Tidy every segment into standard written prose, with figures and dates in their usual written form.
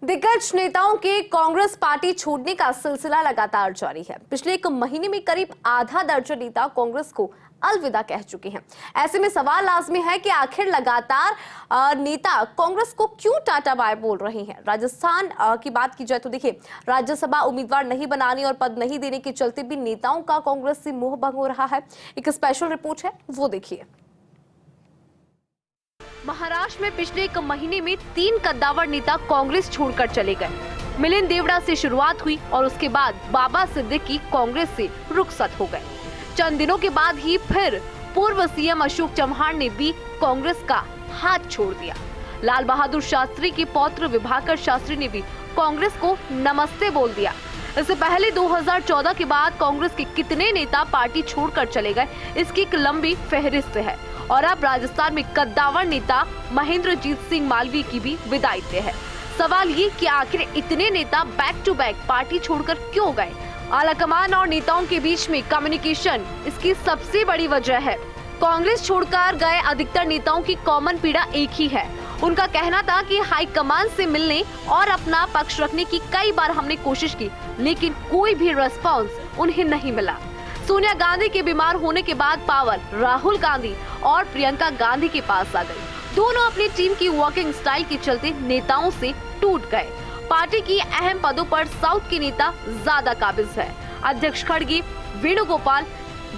दिग्गज नेताओं के कांग्रेस पार्टी छोड़ने का सिलसिला लगातार जारी है। पिछले एक महीने में करीब आधा दर्जन नेता कांग्रेस को अलविदा कह चुके हैं। ऐसे में सवाल लाजमी है कि आखिर लगातार नेता कांग्रेस को क्यों टाटा बाय बोल रहे हैं। राजस्थान की बात की जाए तो देखिए, राज्यसभा उम्मीदवार नहीं बनाने और पद नहीं देने के चलते भी नेताओं का कांग्रेस से मोह भंग हो रहा है। एक स्पेशल रिपोर्ट है, वो देखिए। महाराष्ट्र में पिछले एक महीने में 3 कद्दावर नेता कांग्रेस छोड़कर चले गए। मिलिंद देवड़ा से शुरुआत हुई और उसके बाद बाबा सिद्दीकी कांग्रेस से रुखसत हो गए। चंद दिनों के बाद ही फिर पूर्व सीएम अशोक चव्हाण ने भी कांग्रेस का हाथ छोड़ दिया। लाल बहादुर शास्त्री के पौत्र विभाकर शास्त्री ने भी कांग्रेस को नमस्ते बोल दिया। इससे पहले 2014 के बाद कांग्रेस के कितने नेता पार्टी छोड़कर चले गए, इसकी एक लंबी फहरिस्त है। और अब राजस्थान में कद्दावर नेता महेंद्रजीत सिंह मालवीय की भी विदाई तय है। सवाल ये कि आखिर इतने नेता बैक टू बैक पार्टी छोड़कर क्यों गए। आलाकमान और नेताओं के बीच में कम्युनिकेशन इसकी सबसे बड़ी वजह है। कांग्रेस छोड़कर गए अधिकतर नेताओं की कॉमन पीड़ा एक ही है। उनका कहना था कि हाईकमान से मिलने और अपना पक्ष रखने की कई बार हमने कोशिश की, लेकिन कोई भी रिस्पांस उन्हें नहीं मिला। सोनिया गांधी के बीमार होने के बाद पावर राहुल गांधी और प्रियंका गांधी के पास आ गई। दोनों अपनी टीम की वर्किंग स्टाइल के चलते नेताओं से टूट गए। पार्टी की अहम पदों पर साउथ के नेता ज्यादा काबिज है। अध्यक्ष खड़गे, वेणुगोपाल,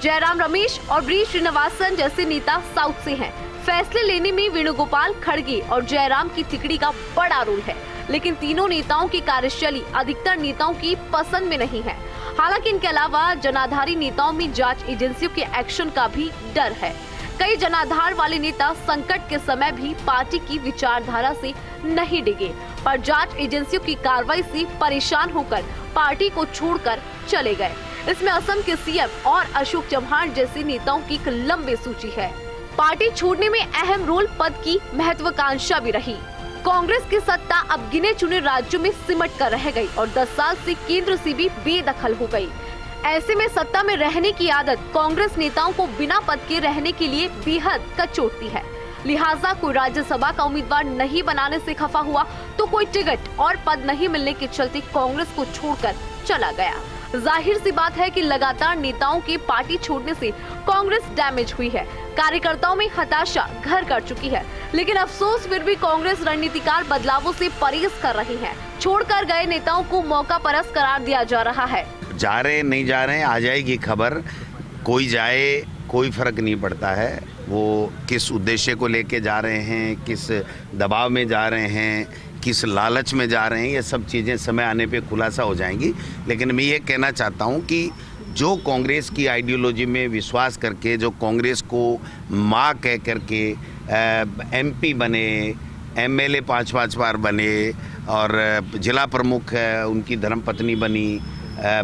जयराम रमेश और वी श्रीनिवासन जैसे नेता साउथ से हैं। फैसले लेने में वेणुगोपाल, खड़गे और जयराम की तिकड़ी का बड़ा रोल है, लेकिन तीनों नेताओं की कार्यशैली अधिकतर नेताओं की पसंद में नहीं है। हालांकि इनके अलावा जनाधारी नेताओं में जांच एजेंसियों के एक्शन का भी डर है। कई जनाधार वाले नेता संकट के समय भी पार्टी की विचारधारा से नहीं डिगे, पर जांच एजेंसियों की कार्रवाई से परेशान होकर पार्टी को छोड़कर चले गए। इसमें असम के सीएम और अशोक चव्हाण जैसे नेताओं की एक लंबी सूची है। पार्टी छोड़ने में अहम रोल पद की महत्वाकांक्षा भी रही। कांग्रेस की सत्ता अब गिने चुने राज्यों में सिमट कर रह गई और 10 साल से केंद्र से भी बेदखल हो गई। ऐसे में सत्ता में रहने की आदत कांग्रेस नेताओं को बिना पद के रहने के लिए बेहद कचोटती है। लिहाजा कोई राज्यसभा का उम्मीदवार नहीं बनाने से खफा हुआ तो कोई टिकट और पद नहीं मिलने के चलते कांग्रेस को छोड़कर चला गया। जाहिर सी बात है कि लगातार नेताओं के पार्टी छोड़ने से कांग्रेस डैमेज हुई है। कार्यकर्ताओं में हताशा घर कर चुकी है, लेकिन अफसोस फिर भी कांग्रेस रणनीतिकार बदलावों से परहेज कर रही है। छोड़कर गए नेताओं को मौका परस्त करार दिया जा रहा है। जा रहे नहीं जा रहे, आ जाएगी खबर। कोई जाए कोई फर्क नहीं पड़ता है। वो किस उद्देश्य को लेके जा रहे हैं, किस दबाव में जा रहे हैं, किस लालच में जा रहे हैं, ये सब चीज़ें समय आने पे खुलासा हो जाएंगी। लेकिन मैं ये कहना चाहता हूँ कि जो कांग्रेस की आइडियोलॉजी में विश्वास करके, जो कांग्रेस को माँ कह करके एमपी बने, एमएलए 5-5 बार बने और जिला प्रमुख उनकी धर्मपत्नी बनी,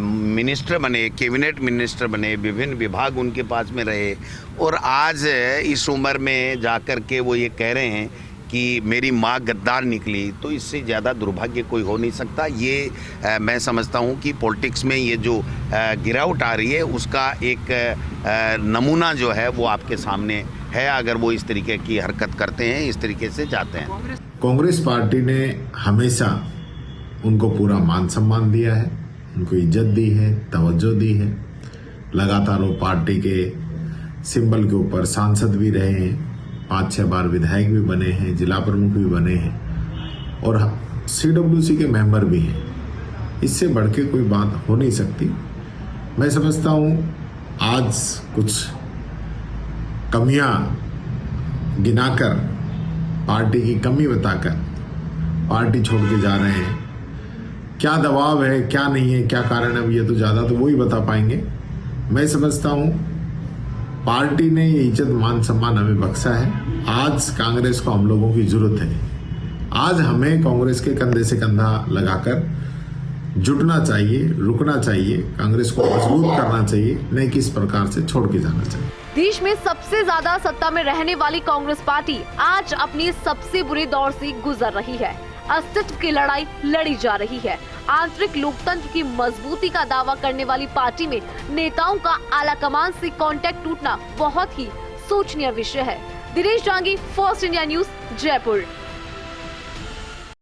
मिनिस्टर बने, कैबिनेट मिनिस्टर बने, विभिन्न विभाग उनके पास में रहे, और आज इस उम्र में जाकर के वो ये कह रहे हैं कि मेरी माँ गद्दार निकली, तो इससे ज़्यादा दुर्भाग्य कोई हो नहीं सकता। ये मैं समझता हूँ कि पॉलिटिक्स में ये जो गिरावट आ रही है उसका एक नमूना जो है वो आपके सामने है, अगर वो इस तरीके की हरकत करते हैं, इस तरीके से जाते हैं। कांग्रेस पार्टी ने हमेशा उनको पूरा मान सम्मान दिया है, उनको इज्जत दी है, तवज्जो दी है। लगातार वो पार्टी के सिंबल के ऊपर सांसद भी रहे हैं, 5-6 बार विधायक भी बने हैं, जिला प्रमुख भी बने हैं और CWC के मेंबर भी हैं। इससे बढ़ के कोई बात हो नहीं सकती। मैं समझता हूँ आज कुछ कमियां गिनाकर, पार्टी की कमी बताकर पार्टी छोड़ के जा रहे हैं। क्या दबाव है, क्या नहीं है, क्या कारण है, ये तो ज़्यादा तो वही बता पाएंगे। मैं समझता हूँ पार्टी ने ये इज्जत मान सम्मान हमें बख्शा है। आज कांग्रेस को हम लोगों की जरूरत है। आज हमें कांग्रेस के कंधे से कंधा लगाकर जुटना चाहिए, रुकना चाहिए, कांग्रेस को मजबूत करना चाहिए, नहीं कि इस प्रकार से छोड़ के जाना चाहिए। देश में सबसे ज्यादा सत्ता में रहने वाली कांग्रेस पार्टी आज अपनी सबसे बुरे दौर से गुजर रही है। अस्तित्व की लड़ाई लड़ी जा रही है। आंतरिक लोकतंत्र की मजबूती का दावा करने वाली पार्टी में नेताओं का आलाकमान से कांटेक्ट टूटना बहुत ही सोचनीय विषय है। Dinesh Jangi, first India news, Jaipur.